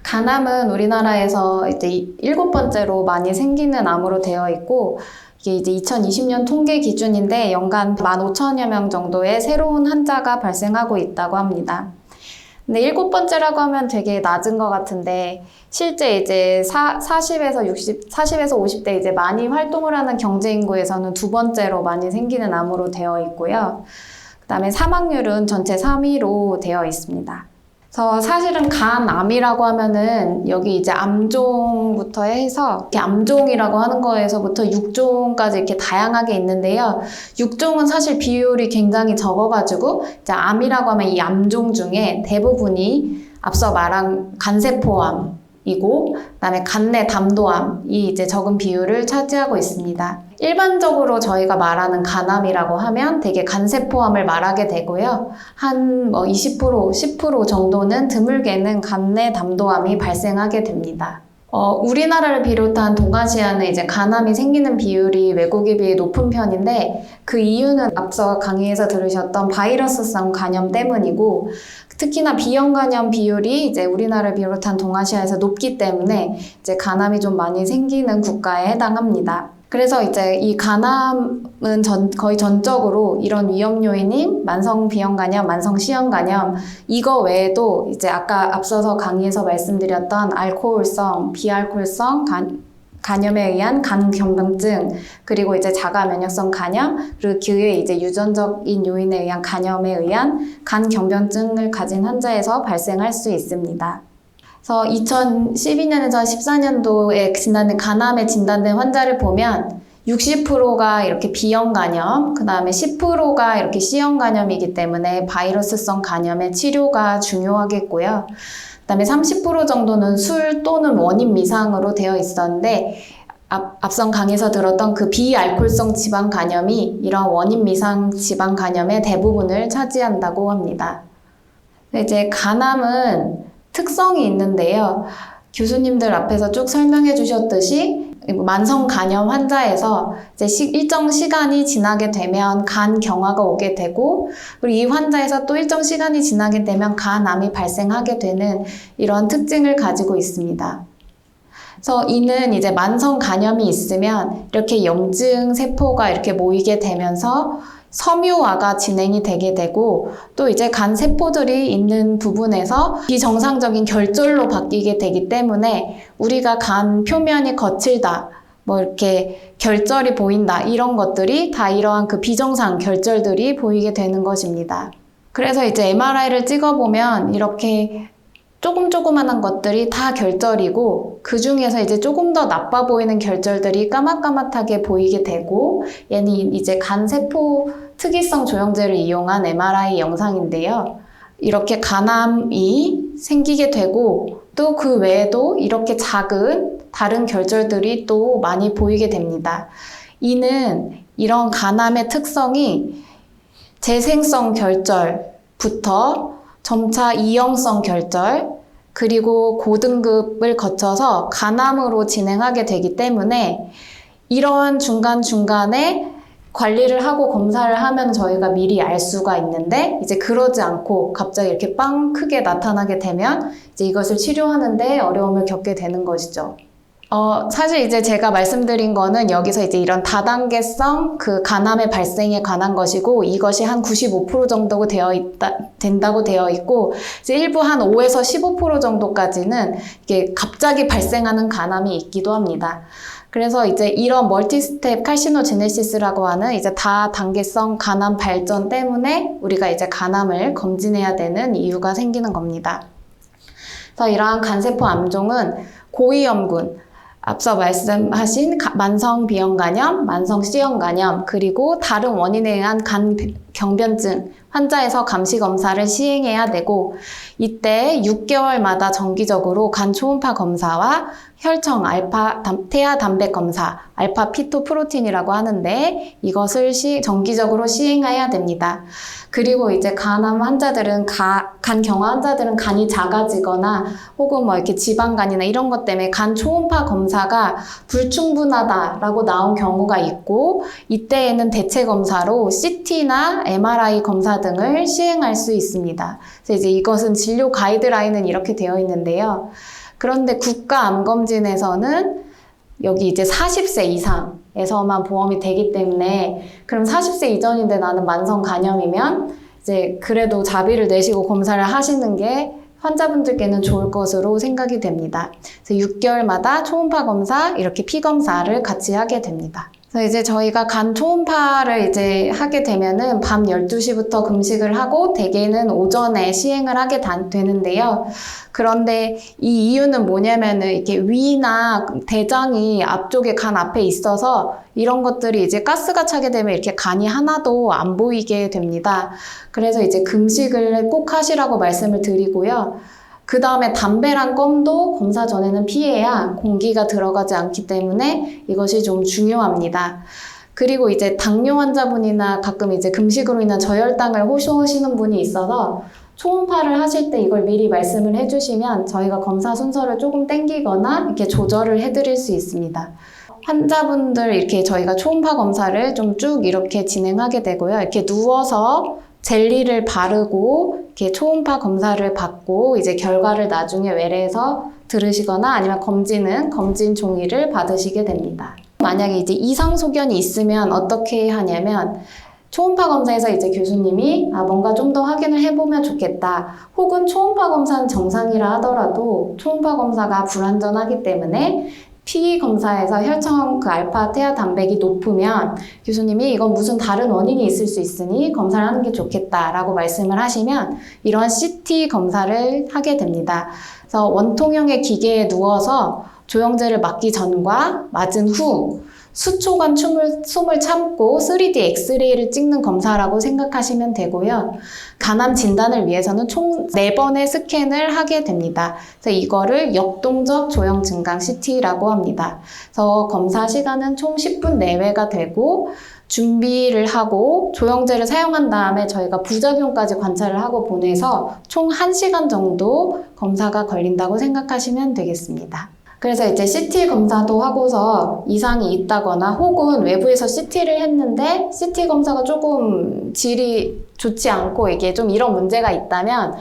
간암은 우리나라에서 이제 7번째로 많이 생기는 암으로 되어 있고, 이게 이제 2020년 통계 기준인데 연간 15,000여 명 정도의 새로운 환자가 발생하고 있다고 합니다. 근데 7번째라고 하면 되게 낮은 것 같은데, 실제 이제 40에서 50대 이제 많이 활동을 하는 경제인구에서는 2번째로 많이 생기는 암으로 되어 있고요. 그다음에 사망률은 전체 3위로 되어 있습니다. 그래서 사실은 간암이라고 하면은 여기 이제 암종부터 해서 이렇게 암종이라고 하는 거에서부터 육종까지 이렇게 다양하게 있는데요. 육종은 사실 비율이 굉장히 적어가지고 이제 암이라고 하면 이 암종 중에 대부분이 앞서 말한 간세포암이고 그다음에 간내 담도암이 이제 적은 비율을 차지하고 있습니다. 일반적으로 저희가 말하는 간암이라고 하면 되게 간세포암을 말하게 되고요. 한 20%, 10% 정도는 드물게는 간내 담도암이 발생하게 됩니다. 우리나라를 비롯한 동아시아는 이제 간암이 생기는 비율이 외국에 비해 높은 편인데 그 이유는 앞서 강의에서 들으셨던 바이러스성 간염 때문이고 특히나 B형 간염 비율이 이제 우리나라를 비롯한 동아시아에서 높기 때문에 이제 간암이 좀 많이 생기는 국가에 해당합니다. 그래서 이제 이 간암은 거의 전적으로 이런 위험 요인인 만성 B형 간염, 만성 C형 간염 이거 외에도 이제 아까 앞서서 강의에서 말씀드렸던 알코올성, 비알코올성 간염에 의한 간경병증 그리고 이제 자가 면역성 간염 그리고 그 외에 이제 유전적인 요인에 의한 간염에 의한 간경병증을 가진 환자에서 발생할 수 있습니다. 그래서 2012년에서 14년도에 진단된 간암에 진단된 환자를 보면 60%가 이렇게 B형 간염, 그 다음에 10%가 이렇게 C형 간염이기 때문에 바이러스성 간염의 치료가 중요하겠고요. 그 다음에 30% 정도는 술 또는 원인 미상으로 되어 있었는데 앞선 강의에서 들었던 그 비알코올성 지방 간염이 이런 원인 미상 지방 간염의 대부분을 차지한다고 합니다. 이제 간암은 특성이 있는데요. 교수님들 앞에서 쭉 설명해 주셨듯이 만성 간염 환자에서 이제 일정 시간이 지나게 되면 간 경화가 오게 되고 그리고 이 환자에서 또 일정 시간이 지나게 되면 간암이 발생하게 되는 이런 특징을 가지고 있습니다. 그래서 이는 이제 만성 간염이 있으면 이렇게 염증 세포가 이렇게 모이게 되면서 섬유화가 진행이 되게 되고 또 이제 간 세포들이 있는 부분에서 비정상적인 결절로 바뀌게 되기 때문에 우리가 간 표면이 거칠다, 뭐 이렇게 결절이 보인다 이런 것들이 다 이러한 그 비정상 결절들이 보이게 되는 것입니다. 그래서 이제 MRI를 찍어보면 이렇게 조그만한 것들이 다 결절이고 그 중에서 이제 조금 더 나빠 보이는 결절들이 까맣까맣하게 보이게 되고 얘는 이제 간세포 특이성 조형제를 이용한 MRI 영상인데요. 이렇게 간암이 생기게 되고 또 그 외에도 이렇게 작은 다른 결절들이 또 많이 보이게 됩니다. 이는 이런 간암의 특성이 재생성 결절부터 점차 이형성 결절 그리고 고등급을 거쳐서 간암으로 진행하게 되기 때문에 이러한 중간중간에 관리를 하고 검사를 하면 저희가 미리 알 수가 있는데 이제 그러지 않고 갑자기 이렇게 빵 크게 나타나게 되면 이제 이것을 치료하는데 어려움을 겪게 되는 것이죠. 사실 이제 제가 말씀드린 거는 여기서 이제 이런 다단계성 그 간암의 발생에 관한 것이고 이것이 한 95% 정도 된다고 되어 있고 이제 일부 한 5에서 15% 정도까지는 이게 갑자기 발생하는 간암이 있기도 합니다. 그래서 이제 이런 멀티스텝 칼시노제네시스라고 하는 이제 다단계성 간암 발전 때문에 우리가 이제 간암을 검진해야 되는 이유가 생기는 겁니다. 그래서 이러한 간세포 암종은 고위험군 앞서 말씀하신 만성 B형 간염, 만성 C형 간염, 그리고 다른 원인에 의한 간경변증 환자에서 감시 검사를 시행해야 되고 이때 6개월마다 정기적으로 간 초음파 검사와 혈청 알파 태아 단백 검사, 알파 피토프로틴이라고 하는데 이것을 정기적으로 시행해야 됩니다. 그리고 이제 간암 환자들은 간 경화 환자들은 간이 작아지거나 혹은 뭐 이렇게 지방간이나 이런 것 때문에 간 초음파 검사가 불충분하다라고 나온 경우가 있고 이때에는 대체 검사로 CT나 MRI 검사 등을 시행할 수 있습니다. 그래서 이제 이것은 진료 가이드라인은 이렇게 되어 있는데요. 그런데 국가암검진에서는 여기 이제 40세 이상에서만 보험이 되기 때문에 그럼 40세 이전인데 나는 만성 간염이면 이제 그래도 자비를 내시고 검사를 하시는 게 환자분들께는 좋을 것으로 생각이 됩니다. 그래서 6개월마다 초음파 검사, 이렇게 피 검사를 같이 하게 됩니다. 그래서 이제 저희가 간 초음파를 이제 하게 되면은 밤 12시부터 금식을 하고 대개는 오전에 시행을 하게 되는데요. 그런데 이 이유는 뭐냐면은 이렇게 위나 대장이 앞쪽에 간 앞에 있어서 이런 것들이 이제 가스가 차게 되면 이렇게 간이 하나도 안 보이게 됩니다. 그래서 이제 금식을 꼭 하시라고 말씀을 드리고요. 그 다음에 담배랑 껌도 검사 전에는 피해야 공기가 들어가지 않기 때문에 이것이 좀 중요합니다. 그리고 이제 당뇨 환자분이나 가끔 이제 금식으로 인한 저혈당을 호소하시는 분이 있어서 초음파를 하실 때 이걸 미리 말씀을 해주시면 저희가 검사 순서를 조금 땡기거나 이렇게 조절을 해드릴 수 있습니다. 환자분들 이렇게 저희가 초음파 검사를 좀 쭉 이렇게 진행하게 되고요. 이렇게 누워서 젤리를 바르고 이렇게 초음파 검사를 받고 이제 결과를 나중에 외래에서 들으시거나 아니면 검진 종이를 받으시게 됩니다. 만약에 이제 이상 소견이 있으면 어떻게 하냐면 초음파 검사에서 이제 교수님이 뭔가 좀 더 확인을 해보면 좋겠다. 혹은 초음파 검사는 정상이라 하더라도 초음파 검사가 불완전하기 때문에 피 검사에서 혈청 알파 태아 단백이 높으면 교수님이 이건 무슨 다른 원인이 있을 수 있으니 검사를 하는 게 좋겠다라고 말씀을 하시면 이런 CT 검사를 하게 됩니다. 그래서 원통형의 기계에 누워서 조영제를 맞기 전과 맞은 후 수초간 숨을 참고 3D 엑스레이를 찍는 검사라고 생각하시면 되고요. 간암 진단을 위해서는 총 4번의 스캔을 하게 됩니다. 그래서 이거를 역동적 조형 증강 CT라고 합니다. 그래서 검사 시간은 총 10분 내외가 되고 준비를 하고 조영제를 사용한 다음에 저희가 부작용까지 관찰을 하고 보내서 총 1시간 정도 검사가 걸린다고 생각하시면 되겠습니다. 그래서 이제 CT 검사도 하고서 이상이 있다거나 혹은 외부에서 CT를 했는데 CT 검사가 조금 질이 좋지 않고 이게 좀 이런 문제가 있다면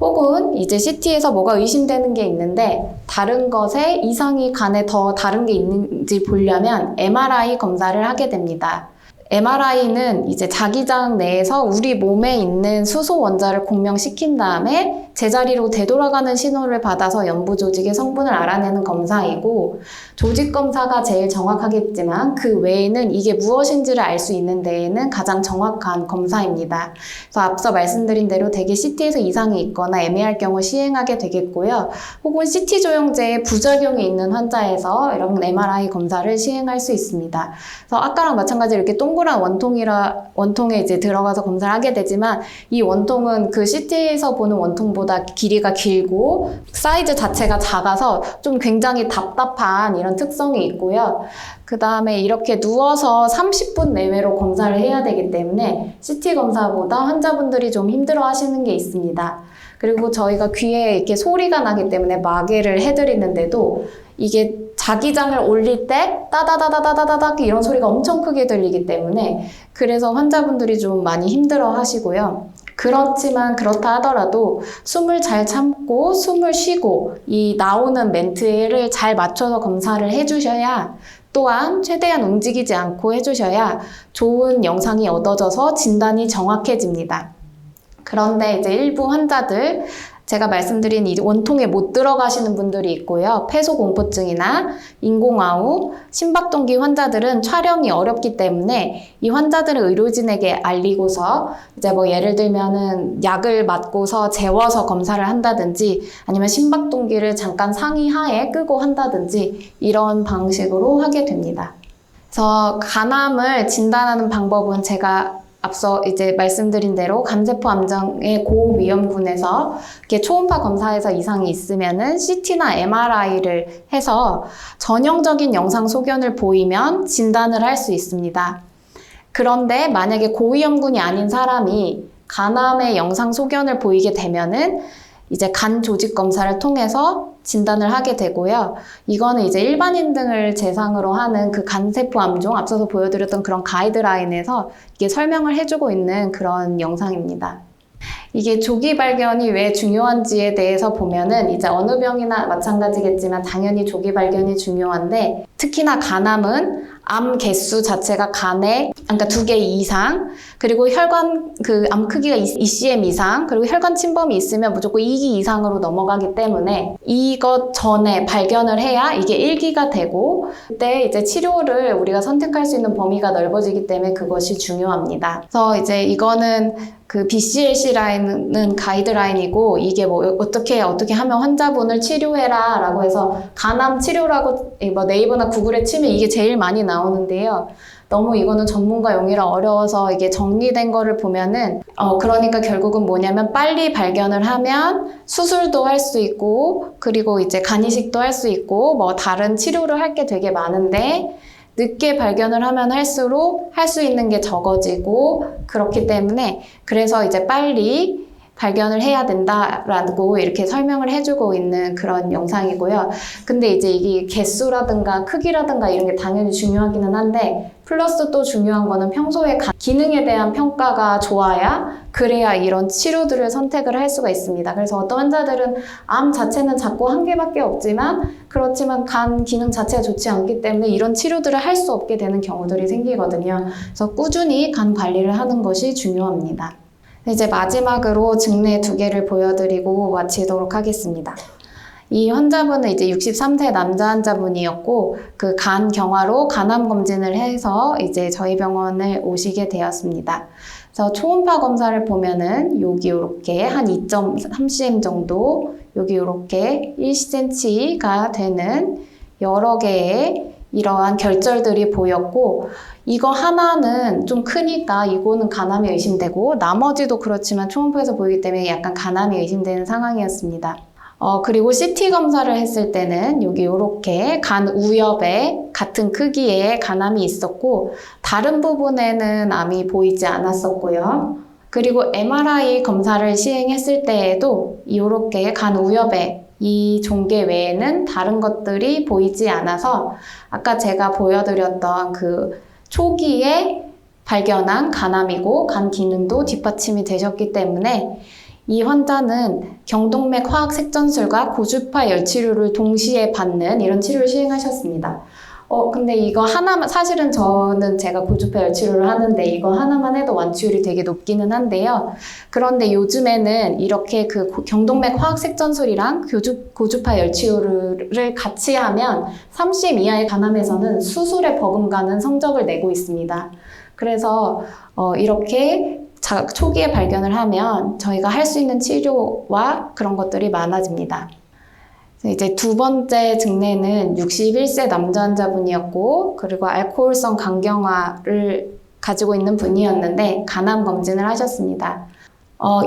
혹은 이제 CT에서 뭐가 의심되는 게 있는데 다른 것에 이상이 간에 더 다른 게 있는지 보려면 MRI 검사를 하게 됩니다. MRI는 이제 자기장 내에서 우리 몸에 있는 수소 원자를 공명시킨 다음에 제자리로 되돌아가는 신호를 받아서 연부 조직의 성분을 알아내는 검사이고 조직 검사가 제일 정확하겠지만 그 외에는 이게 무엇인지를 알 수 있는 데에는 가장 정확한 검사입니다. 그래서 앞서 말씀드린 대로 대개 CT에서 이상이 있거나 애매할 경우 시행하게 되겠고요. 혹은 CT 조영제에 부작용이 있는 환자에서 이런 MRI 검사를 시행할 수 있습니다. 그래서 아까랑 마찬가지로 이렇게 동그란 원통에 이제 들어가서 검사를 하게 되지만 이 원통은 그 CT에서 보는 원통보다 길이가 길고 사이즈 자체가 작아서 좀 굉장히 답답한 이런 특성이 있고요. 그 다음에 이렇게 누워서 30분 내외로 검사를 해야 되기 때문에 CT 검사보다 환자분들이 좀 힘들어 하시는 게 있습니다. 그리고 저희가 귀에 이렇게 소리가 나기 때문에 마개를 해드리는데도 이게 자기장을 올릴 때 따다다다다다닥 이런 소리가 엄청 크게 들리기 때문에 그래서 환자분들이 좀 많이 힘들어 하시고요. 그렇지만 그렇다 하더라도 숨을 잘 참고 숨을 쉬고 이 나오는 멘트를 잘 맞춰서 검사를 해주셔야 또한 최대한 움직이지 않고 해주셔야 좋은 영상이 얻어져서 진단이 정확해집니다. 그런데 이제 일부 환자들 제가 말씀드린 이 원통에 못 들어가시는 분들이 있고요. 폐소공포증이나 인공아우, 심박동기 환자들은 촬영이 어렵기 때문에 이 환자들은 의료진에게 알리고서 이제 뭐 예를 들면은 약을 맞고서 재워서 검사를 한다든지 아니면 심박동기를 잠깐 상의하에 끄고 한다든지 이런 방식으로 하게 됩니다. 그래서 간암을 진단하는 방법은 제가 앞서 이제 말씀드린 대로 간세포 암정의 고위험군에서 이렇게 초음파 검사에서 이상이 있으면은 CT나 MRI를 해서 전형적인 영상 소견을 보이면 진단을 할 수 있습니다. 그런데 만약에 고위험군이 아닌 사람이 간암의 영상 소견을 보이게 되면은 이제 간 조직 검사를 통해서 진단을 하게 되고요. 이거는 이제 일반인 등을 대상으로 하는 그 간세포 암종, 앞서서 보여드렸던 그런 가이드라인에서 이게 설명을 해주고 있는 그런 영상입니다. 이게 조기 발견이 왜 중요한지에 대해서 보면은 이제 어느 병이나 마찬가지겠지만 당연히 조기 발견이 중요한데 특히나 간암은 암 개수 자체가 간에 그러니까 2개 이상 그리고 혈관 암 크기가 ECM 이상 그리고 혈관 침범이 있으면 무조건 2기 이상으로 넘어가기 때문에 이것 전에 발견을 해야 이게 1기가 되고 그때 이제 치료를 우리가 선택할 수 있는 범위가 넓어지기 때문에 그것이 중요합니다. 그래서 이제 이거는 BCLC라는 가이드라인이고 이게 어떻게 하면 환자분을 치료해라 라고 해서 간암 치료라고 네이버나 구글에 치면 이게 제일 많이 나오는데요. 너무 이거는 전문가 용어라 어려워서 이게 정리된 거를 보면은 그러니까 결국은 뭐냐면 빨리 발견을 하면 수술도 할 수 있고 그리고 이제 간이식도 할 수 있고 뭐 다른 치료를 할 게 되게 많은데 늦게 발견을 하면 할수록 할 수 있는 게 적어지고 그렇기 때문에 그래서 이제 빨리 발견을 해야 된다라고 이렇게 설명을 해주고 있는 그런 영상이고요. 근데 이제 이게 개수라든가 크기라든가 이런 게 당연히 중요하기는 한데 플러스 또 중요한 거는 평소에 기능에 대한 평가가 좋아야 그래야 이런 치료들을 선택을 할 수가 있습니다. 그래서 어떤 환자들은 암 자체는 작고 한 개밖에 없지만 그렇지만 간 기능 자체가 좋지 않기 때문에 이런 치료들을 할 수 없게 되는 경우들이 생기거든요. 그래서 꾸준히 간 관리를 하는 것이 중요합니다. 이제 마지막으로 증례 2개를 보여드리고 마치도록 하겠습니다. 이 환자분은 이제 63세 남자 환자분이었고 간 경화로 간암 검진을 해서 이제 저희 병원을 오시게 되었습니다. 그래서 초음파 검사를 보면은 여기 이렇게 한 2.3cm 정도, 여기 이렇게 1cm가 되는 여러 개의 이러한 결절들이 보였고 이거 하나는 좀 크니까 이거는 간암이 의심되고 나머지도 그렇지만 초음파에서 보이기 때문에 약간 간암이 의심되는 상황이었습니다. 그리고 CT 검사를 했을 때는 여기 이렇게 간 우엽에 같은 크기의 간암이 있었고 다른 부분에는 암이 보이지 않았었고요. 그리고 MRI 검사를 시행했을 때에도 이렇게 간 우엽에 이 종괴 외에는 다른 것들이 보이지 않아서 아까 제가 보여드렸던 초기에 발견한 간암이고 간 기능도 뒷받침이 되셨기 때문에 이 환자는 경동맥 화학 색전술과 고주파 열치료를 동시에 받는 이런 치료를 시행하셨습니다. 근데 이거 하나만, 사실은 저는 제가 고주파 열치료를 하는데 이거 하나만 해도 완치율이 되게 높기는 한데요. 그런데 요즘에는 이렇게 경동맥 화학 색전술이랑 고주파 열치료를 같이 하면 3cm 이하의 간암에서는 수술에 버금가는 성적을 내고 있습니다. 그래서 이렇게 초기에 발견을 하면 저희가 할 수 있는 치료와 그런 것들이 많아집니다. 이제 2번째 증례는 61세 남자 환자분이었고 그리고 알코올성 간경화를 가지고 있는 분이었는데 간암 검진을 하셨습니다.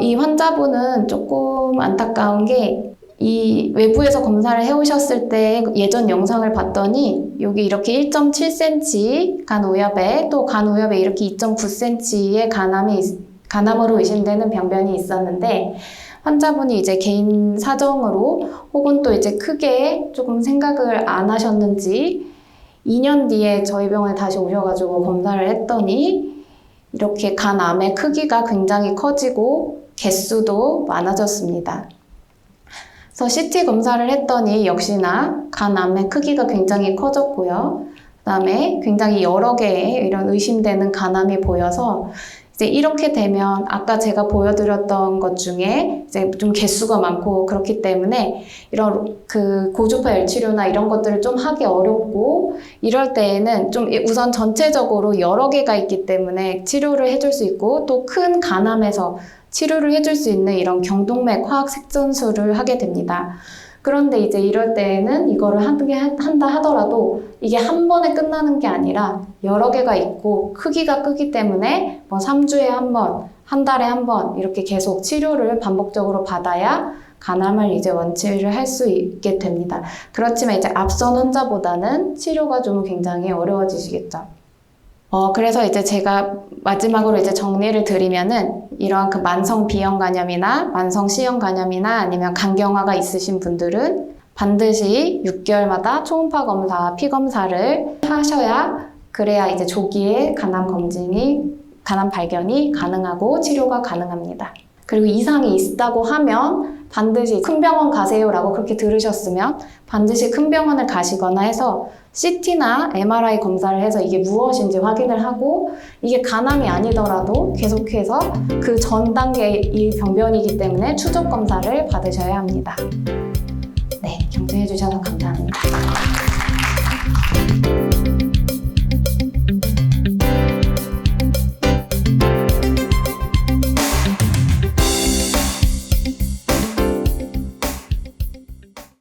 이 환자분은 조금 안타까운 게 이 외부에서 검사를 해오셨을 때 예전 영상을 봤더니 여기 이렇게 1.7cm 간 우엽에 또 간 우엽에 이렇게 2.9cm의 간암으로 의심되는 병변이 있었는데 환자분이 이제 개인 사정으로 혹은 또 이제 크게 조금 생각을 안 하셨는지 2년 뒤에 저희 병원에 다시 오셔가지고 검사를 했더니 이렇게 간암의 크기가 굉장히 커지고 개수도 많아졌습니다. 그래서 CT 검사를 했더니 역시나 간암의 크기가 굉장히 커졌고요. 그 다음에 굉장히 여러 개의 이런 의심되는 간암이 보여서 이제 이렇게 되면 아까 제가 보여드렸던 것 중에 이제 좀 개수가 많고 그렇기 때문에 이런 고주파 열치료나 이런 것들을 좀 하기 어렵고 이럴 때에는 좀 우선 전체적으로 여러 개가 있기 때문에 치료를 해줄 수 있고 또 큰 간암에서 치료를 해줄 수 있는 이런 경동맥 화학 색전술을 하게 됩니다. 그런데 이제 이럴 때에는 이거를 한다 하더라도 이게 한 번에 끝나는 게 아니라 여러 개가 있고 크기가 크기 때문에 뭐 3주에 한 번, 한 달에 한 번 이렇게 계속 치료를 반복적으로 받아야 간암을 이제 완치를 할 수 있게 됩니다. 그렇지만 이제 앞선 환자보다는 치료가 좀 굉장히 어려워지시겠죠. 그래서 이제 제가 마지막으로 이제 정리를 드리면은 이러한 만성 비형 간염이나 만성 C형 간염이나 아니면 간경화가 있으신 분들은 반드시 6개월마다 초음파 검사, 피 검사를 하셔야 그래야 이제 조기에 간암 발견이 가능하고 치료가 가능합니다. 그리고 이상이 있다고 하면 반드시 큰 병원 가세요라고 그렇게 들으셨으면 반드시 큰 병원을 가시거나 해서 CT나 MRI 검사를 해서 이게 무엇인지 확인을 하고 이게 간암이 아니더라도 계속해서 그 전 단계의 병변이기 때문에 추적 검사를 받으셔야 합니다.